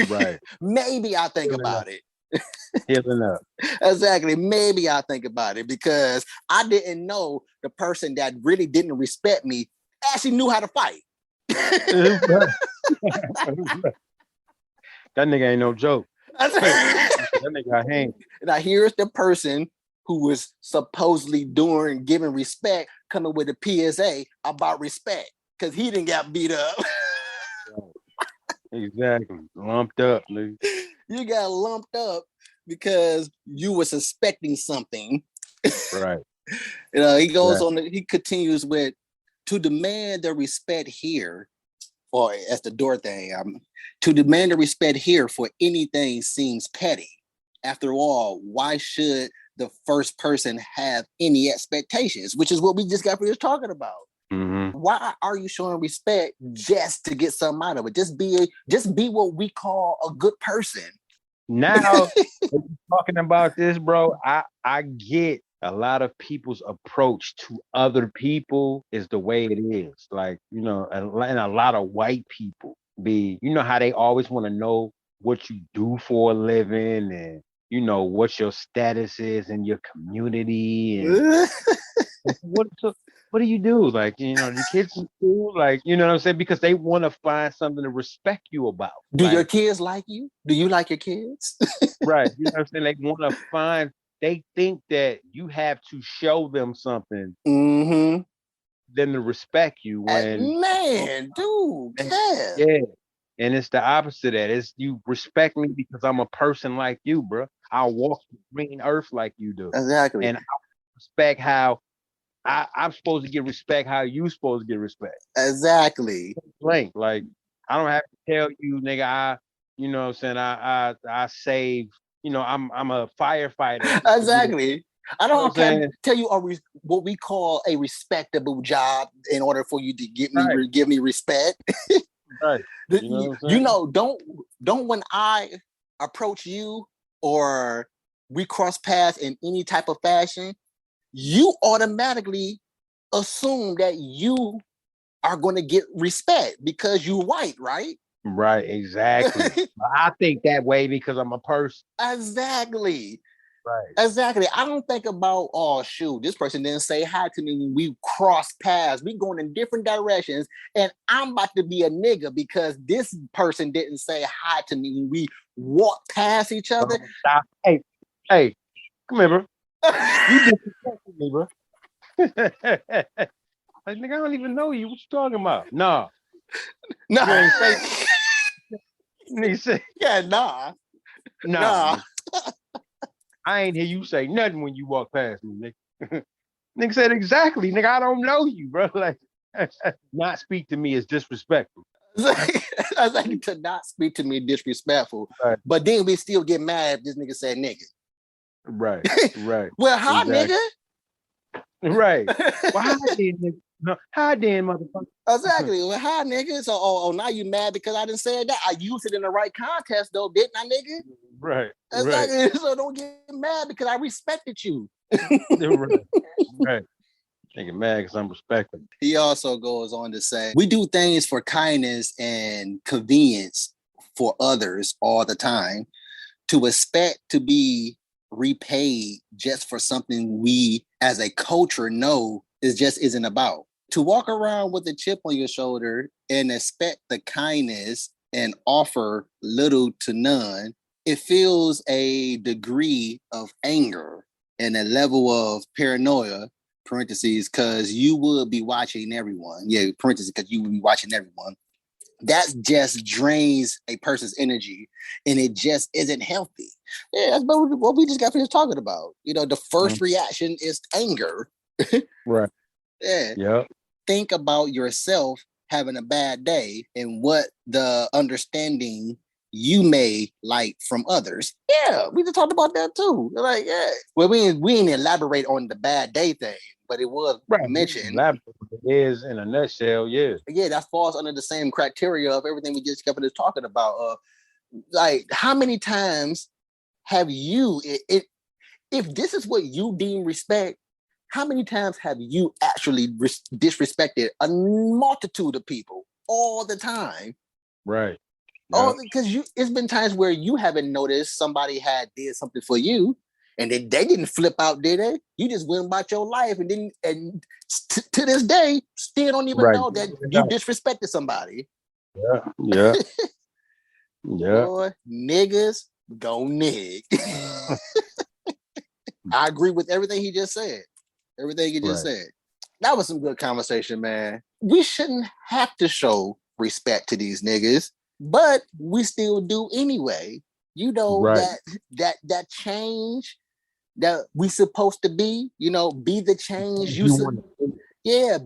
Right. Maybe I'll think about it. Healing up. Exactly. Maybe I'll think about it because I didn't know the person that really didn't respect me actually knew how to fight. That nigga ain't no joke. That nigga got hanged. Now here's the person who was supposedly giving respect, coming with a PSA about respect because he didn't get beat up. Exactly. Lumped up, nigga. You got lumped up because you were suspecting something. Right. He goes Right. on. He continues with, to demand the respect here, or as the door thing. To demand the respect here for anything seems petty. After all, why should the first person have any expectations? Which is what we just got finished talking about. Mm-hmm. Why are you showing respect just to get something out of it? Just be what we call a good person. Now, when you're talking about this, bro, I get a lot of people's approach to other people is the way it is. Like, and a lot of white people how they always want to know what you do for a living and, what your status is in your community and what do you do? Like, your kids in school, like, you know what I'm saying? Because they want to find something to respect you about. Do like, your kids like you? Do you like your kids? right. You know what I'm saying? They want to they think that you have to show them something Mm-hmm. then to respect you when Man, dude, yeah. yeah. And it's the opposite of that. It's you respect me because I'm a person like you, bro. I'll walk the green earth like you do. Exactly. And I respect how I'm supposed to get respect how you supposed to get respect. Exactly. Like I don't have to tell you, nigga, you know what I'm saying, I save, I'm a firefighter. Exactly. I don't You know have to tell you what we call a respectable job in order for you to give me respect. Right. Don't when I approach you or we cross paths in any type of fashion, you automatically assume that you are going to get respect because you're white, right? Right, exactly. I think that way because I'm a person. Exactly. Right. Exactly. I don't think about, oh, shoot, this person didn't say hi to me when we crossed paths. We going in different directions, and I'm about to be a nigga because this person didn't say hi to me when we walked past each other. Hey, come here, bro. You disrespecting me, bro. Like, nigga, I don't even know you. What you talking about? Nah. No. You ain't say. Nigga say, yeah, nah. Nah. I ain't hear you say nothing when you walk past me, nigga. Nigga said exactly, nigga. I don't know you, bro. Like, not speak to me is disrespectful. I like to not speak to me disrespectful, right. But then we still get mad if this nigga said nigga. Right. Well, hi, exactly. nigga. Right. Well, hi, then, nigga. No, hi, then, motherfucker. Exactly. Well, hi, nigga. So, now you mad because I didn't say that? I used it in the right context, though, didn't I, nigga? Right. Exactly. Right. So don't get mad because I respected you. right. Nigga mad because I'm respected. He also goes on to say, we do things for kindness and convenience for others all the time. To expect to be repaid just for something we as a culture know isn't about. To walk around with a chip on your shoulder and expect the kindness and offer little to none, it feels a degree of anger and a level of paranoia, parentheses, because you would be watching everyone. Yeah, parentheses, because you would be watching everyone. That just drains a person's energy and it just isn't healthy. Yeah, that's what we just got finished talking about. The first reaction is anger. Right. Yeah. Yep. Think about yourself having a bad day and what the understanding you may like from others. Yeah, we just talked about that too. Like, yeah. Well, we didn't elaborate on the bad day thing, but it was mentioned. It is in a nutshell, yeah. Yeah, that falls under the same criteria of everything we just kept talking about. Like, how many times have you, if this is what you deem respect, how many times have you actually disrespected a multitude of people all the time? Right. Oh, because it's been times where you haven't noticed somebody did something for you, and they didn't flip out, did they? You just went about your life, and to this day, still don't even know that you disrespected somebody. Yeah. Boy, niggas go nig. I agree with everything he just said. Everything he just said. That was some good conversation, man. We shouldn't have to show respect to these niggas, but we still do anyway. That change that we supposed to be, be the change You want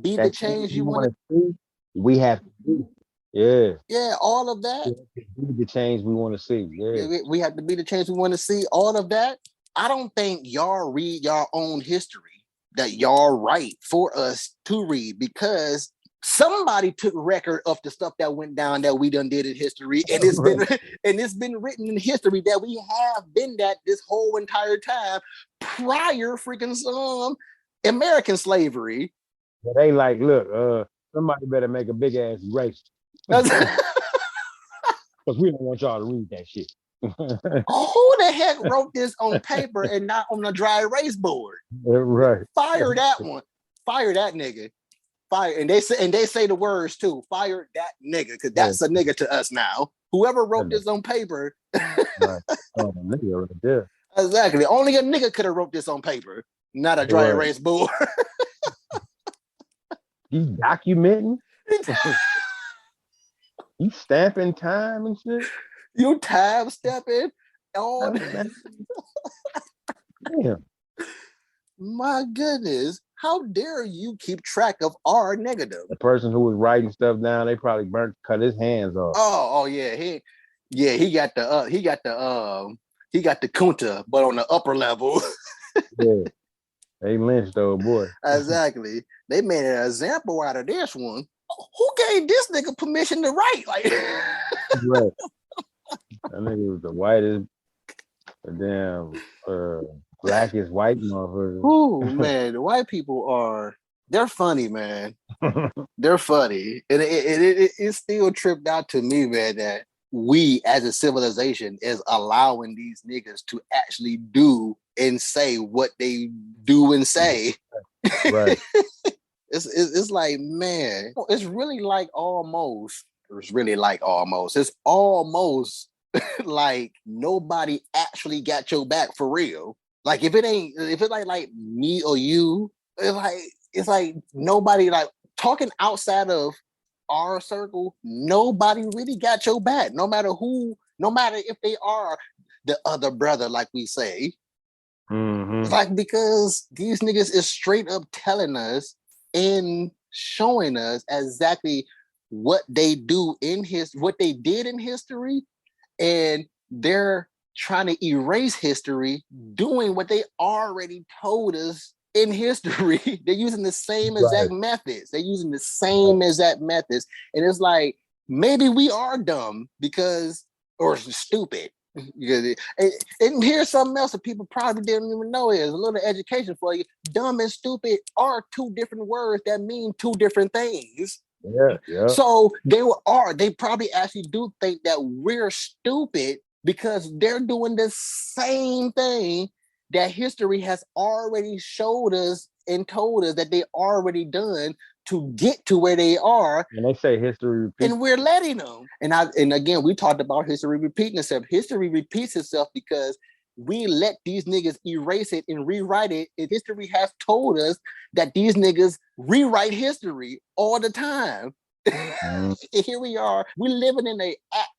be the that change you you want want to see, we have to do. Yeah. yeah, all of that. We have to be the change we want to see. Yeah. We have to be the change we want to see, all of that. I don't think y'all read your own history that y'all write for us to read, because somebody took record of the stuff that went down that we done did in history, and it's been and it's been written in history that we have been that this whole entire time prior freaking American slavery. But they like, look, somebody better make a big ass erase. Because we don't want y'all to read that shit. Who the heck wrote this on paper and not on a dry erase board? Right. Fire that one. Fire that nigga. Fire. And they say the words too. Fire that nigga, because that's a nigga to us now. Whoever wrote this on paper. Right. Oh, the nigga right there. Exactly. Only a nigga could have wrote this on paper, not a dry erase board. You documenting? You stamping time and shit? You time stepping on. Damn. My goodness. How dare you keep track of our negative? The person who was writing stuff down, they probably cut his hands off. Oh yeah. He got the kunta, but on the upper level. Yeah. They lynched old boy. Exactly. They made an example out of this one. Who gave this nigga permission to write? Like, right. That nigga was the whitest, the damn blackest white motherfucker. Ooh, man, the white people they're funny, man. They're funny. And it still tripped out to me, man, that we as a civilization is allowing these niggas to actually do and say what they do and say. Right. It's like, man, it's really like almost it's almost like nobody actually got your back for real. Like if it's like me or you, it's like nobody, like talking outside of our circle, nobody really got your back. No matter if they are the other brother, like we say. Mm-hmm. Like, because these niggas is straight up telling us and showing us exactly what they did in history, and they're trying to erase history, doing what they already told us in history. They're using the same exact methods. And it's like, maybe we are dumb or stupid. And here's something else that people probably didn't even know, is a little education for you. Dumb and stupid are two different words that mean two different things. Yeah. So they probably actually do think that we're stupid because they're doing the same thing that history has already showed us and told us that they already done to get to where they are. And they say history repeats. And we're letting them. And again, we talked about history repeating itself. History repeats itself because we let these niggas erase it and rewrite it. And history has told us that these niggas rewrite history all the time. And here we are. We're living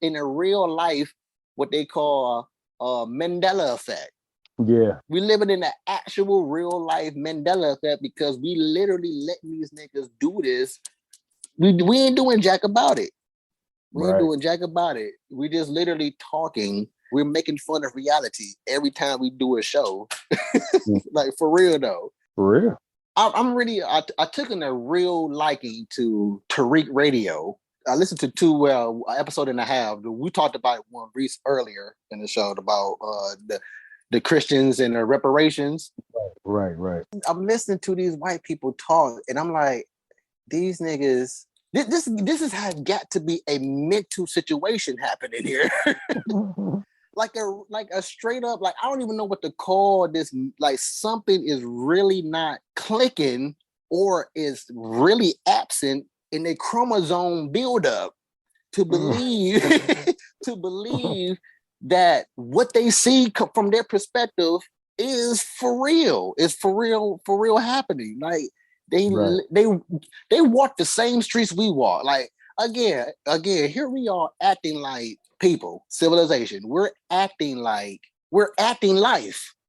in a real life, what they call Mandela effect. Yeah. We living in an actual real life Mandela effect because we literally let these niggas do this. We ain't doing jack about it. We ain't doing jack about it. We just literally talking. We're making fun of reality every time we do a show. Like, for real though. For real. I took a real liking to Tariq Radio. I listened to 2 episode and a half. We talked about one earlier in the show about the Christians and the reparations. Right. I'm listening to these white people talk, and I'm like, these niggas, this has got to be a mental situation happening here. like a straight up, like, I don't even know what to call this. Like, something is really not clicking or is really absent in a chromosome buildup to believe that what they see from their perspective is for real. It's for real happening. Like, they walk the same streets we walk. Like, again, here we are acting like people, civilization. We're acting life.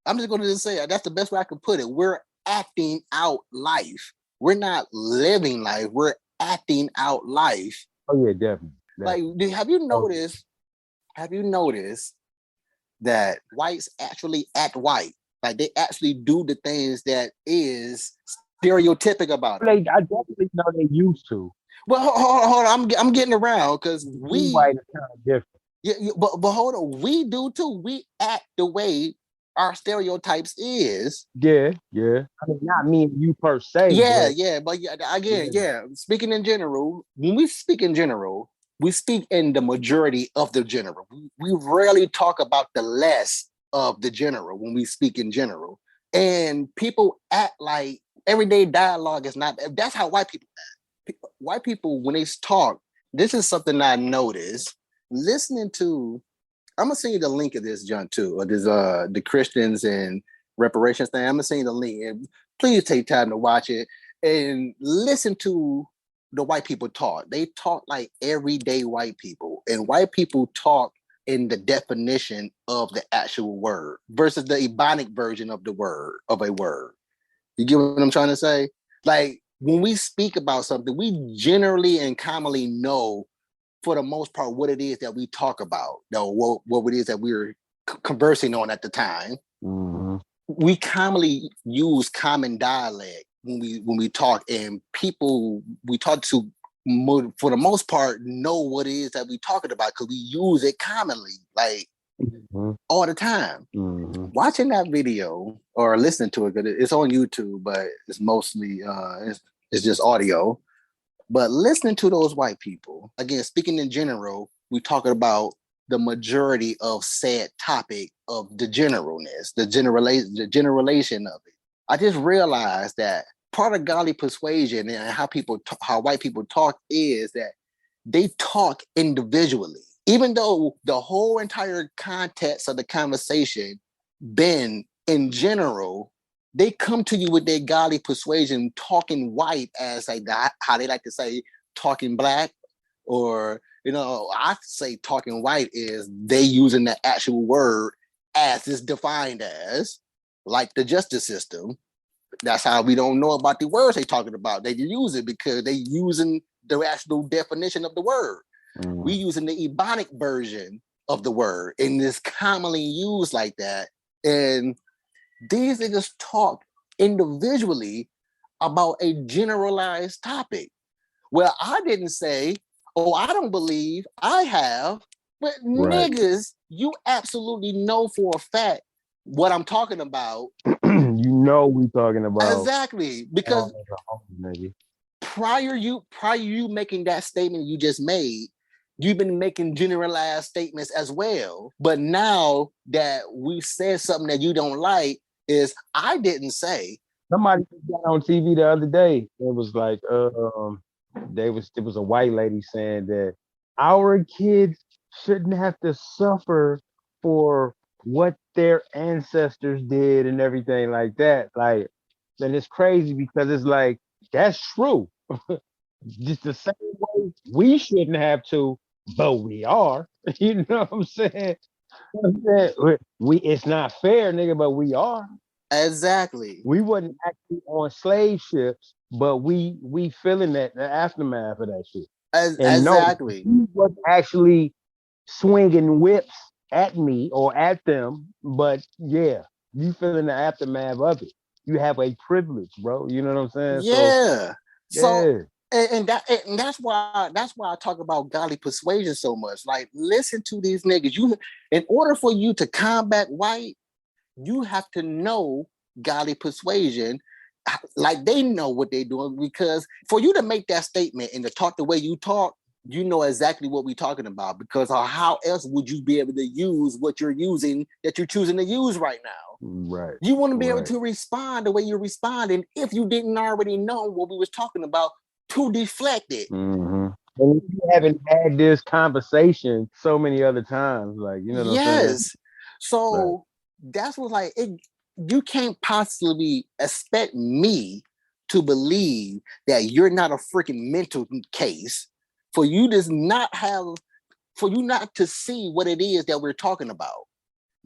I'm just going to just say it. That's the best way I can put it. We're acting out life. We're not living life. We're acting out life. Oh yeah, definitely. Like, have you noticed? Have you noticed that whites actually act white? Like they actually do the things that is stereotypic about it. I definitely know they used to. Well, hold on. I'm getting around because White is kind of different. Yeah, but hold on. We do too. We act the way our stereotypes is. Yeah. I mean, not me and you per se. But again, Speaking in general, when we speak in general, we speak in the majority of the general. We rarely talk about the less of the general when we speak in general. And people act like everyday dialogue is not. That's how white people act. White people, when they talk, this is something I noticed. Listening to, I'm gonna send you the link of this, John, too, or this the Christians and reparations thing. I'm gonna send you the link, and please take time to watch it and listen to the white people talk. They talk like everyday white people, and white people talk in the definition of the actual word versus the Ebonic version of the word of a word. You get what I'm trying to say? Like when we speak about something, we generally and commonly know, for the most part, what it is that we talk about, what it is that we're conversing on at the time. Mm-hmm. We commonly use common dialect when we talk, and people we talk to, for the most part, know what it is that we're talking about because we use it commonly, like all the time. Mm-hmm. Watching that video or listening to it, because it's on YouTube, but it's mostly it's just audio. But listening to those white people, again, speaking in general, we're talking about the majority of said topic of the generalness, the generalization of it. I just realized that part of godly persuasion and how white people talk is that they talk individually, even though the whole entire context of the conversation been in general. They come to you with their godly persuasion, talking white as like that, how they like to say talking black, or I say talking white is they using the actual word as it's defined as, like the justice system. That's how we don't know about the words they talking about. They use it because they using the actual definition of the word. We using the Ebonic version of the word, and it's commonly used like that. And these niggas talk individually about a generalized topic. Well, I didn't say, I don't believe, I have, but right. Niggas, you absolutely know for a fact what I'm talking about. You know we talking about. Exactly. Because prior you making that statement you just made, you've been making generalized statements as well. But now that we said something that you don't like, is I didn't say. Somebody got on TV the other day. It was like, it was a white lady saying that our kids shouldn't have to suffer for what their ancestors did and everything like that. Like, and it's crazy because it's like, that's true. Just the same way we shouldn't have to, but we are. You know what I'm saying? It's not fair, nigga, but we are. Exactly. We wasn't actually on slave ships, but we feeling that the aftermath of that shit. Exactly. No, he wasn't actually swinging whips at me or at them, but yeah, you feeling the aftermath of it. You have a privilege, bro. You know what I'm saying? Yeah. And that's why I talk about godly persuasion so much. Like, listen to these niggas. In order for you to combat white, you have to know godly persuasion, like they know what they're doing. Because for you to make that statement and to talk the way you talk, you know exactly what we're talking about. Because how else would you be able to use what you're using, that you're choosing to use right now? Right. You want to be able to respond the way you're responding if you didn't already know what we was talking about, to deflect it. Mm-hmm. And you haven't had this conversation so many other times, like, you know what I'm saying? So that's what, like, you can't possibly expect me to believe that you're not a freaking mental case for you not to see what it is that we're talking about.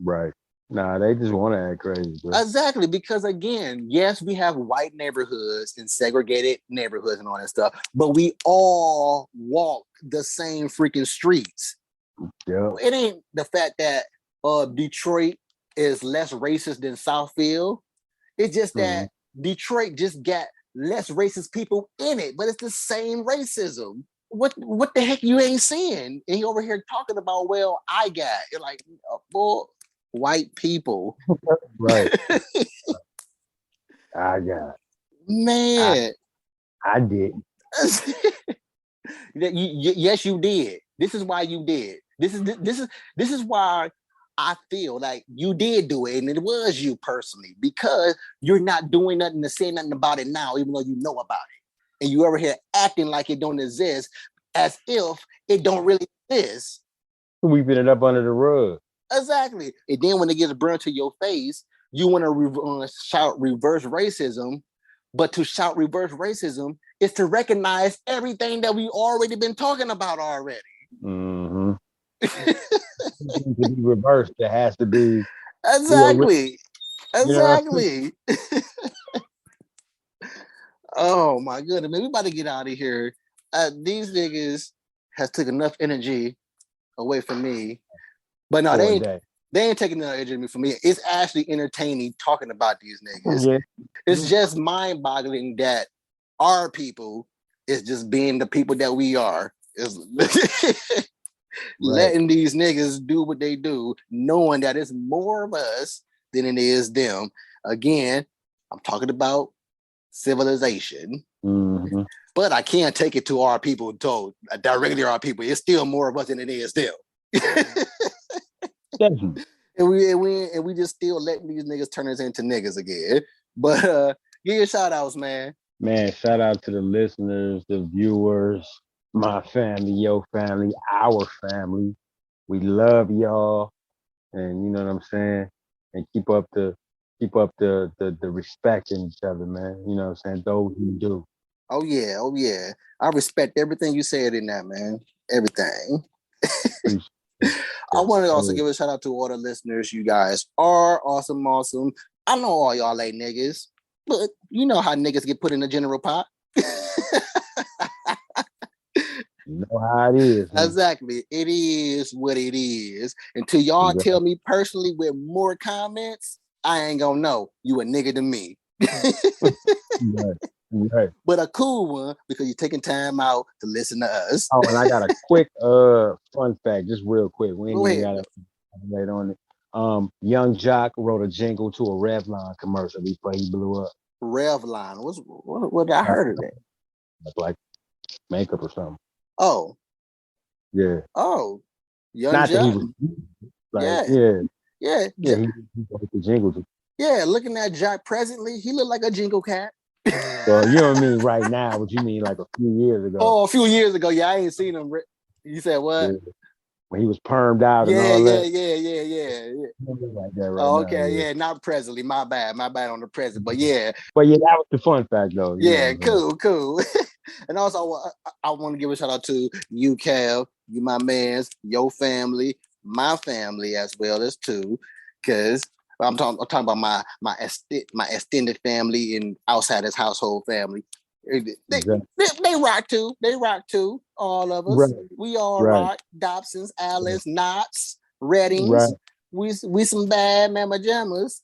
Right. Nah, they just want to act crazy, bro. Exactly, because again, yes, we have white neighborhoods and segregated neighborhoods and all that stuff, but we all walk the same freaking streets. Yeah. It ain't the fact that Detroit is less racist than Southfield. It's just that Detroit just got less racist people in it, but it's the same racism. What the heck you ain't seeing? And you over here talking about, well, I got it. Like, boy, white people. Right. I got it. Man. I did. Yes, you did. This is why you did. This is why I feel like you did do it, and it was you personally, because you're not doing nothing to say nothing about it now, even though you know about it. And you over here acting like it don't exist, as if it don't really exist. Sweeping it up under the rug. Exactly. And then when it gets burned to your face, you want to shout reverse racism. But to shout reverse racism is to recognize everything that we already been talking about already. Mm-hmm. To be reversed, there has to be exactly. Exactly. Oh my goodness, man, we about to get out of here. These niggas has took enough energy away from me. But no, they ain't taking enough energy from me. It's actually entertaining talking about these niggas. Yeah. It's just mind-boggling that our people is just being the people that we are. Letting these niggas do what they do, knowing that it's more of us than it is them. Again, I'm talking about civilization. Mm-hmm. But I can't take it to our people, directly our people. It's still more of us than it is them. And we just still letting these niggas turn us into niggas again. But give your shout outs, man. Man, shout out to the listeners, the viewers, my family, your family, our family. We love y'all, and you know what I'm saying. And keep up the respect in each other, man. You know what I'm saying. Those who do. Oh yeah. I respect everything you said in that, man. Everything. I want to also give a shout out to all the listeners. You guys are awesome. I know all y'all ain't niggas, but you know how niggas get put in the general pot. You know how it is. Man. Exactly. It is what it is. Until y'all tell me personally with more comments, I ain't gonna know. You a nigga to me. Right. But a cool one, because you're taking time out to listen to us. Oh, and I got a quick fun fact, just real quick. We ain't even got to late on it. Young Jock wrote a jingle to a Revlon commercial before he blew up. Revlon? What I heard of that? Like makeup or something. Oh. Yeah. Oh. Young Not Jock. That he was like, yeah. He wrote the jingle to. Yeah, looking at Jock presently, he looked like a jingle cat. Well, you know what I mean right now, but you mean like a few years ago. Oh, a few years ago. Yeah, I ain't seen him. You said what? Yeah. When he was permed out and all that. Yeah. Like that right now, okay, not presently. My bad on the present. But yeah. But yeah, that was the fun fact though. Yeah, cool. And also, I want to give a shout out to you, Kev, you my mans, your family, my family as well as too, because I'm talking about my extended family and outside his household family. They rock too. They rock too. All of us. Right. We all rock. Dobsons, Alice, Knots, Reddings. Right. We some bad mama jammers.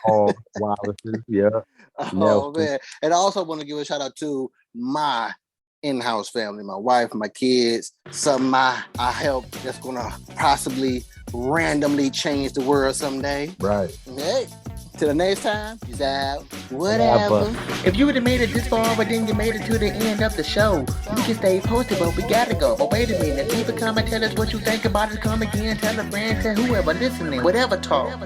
Oh, wow. Yeah. Oh man. And I also want to give a shout out to my in-house family, my wife, my kids, something I help that's gonna possibly randomly change the world someday. Right. Hey, till the next time, peace out. Whatever. If you would have made it this far, but then you made it to the end of the show, you can stay posted, but we gotta go. But wait a minute, leave a comment, tell us what you think about it. Come again, tell a friend, tell whoever listening, whatever talk.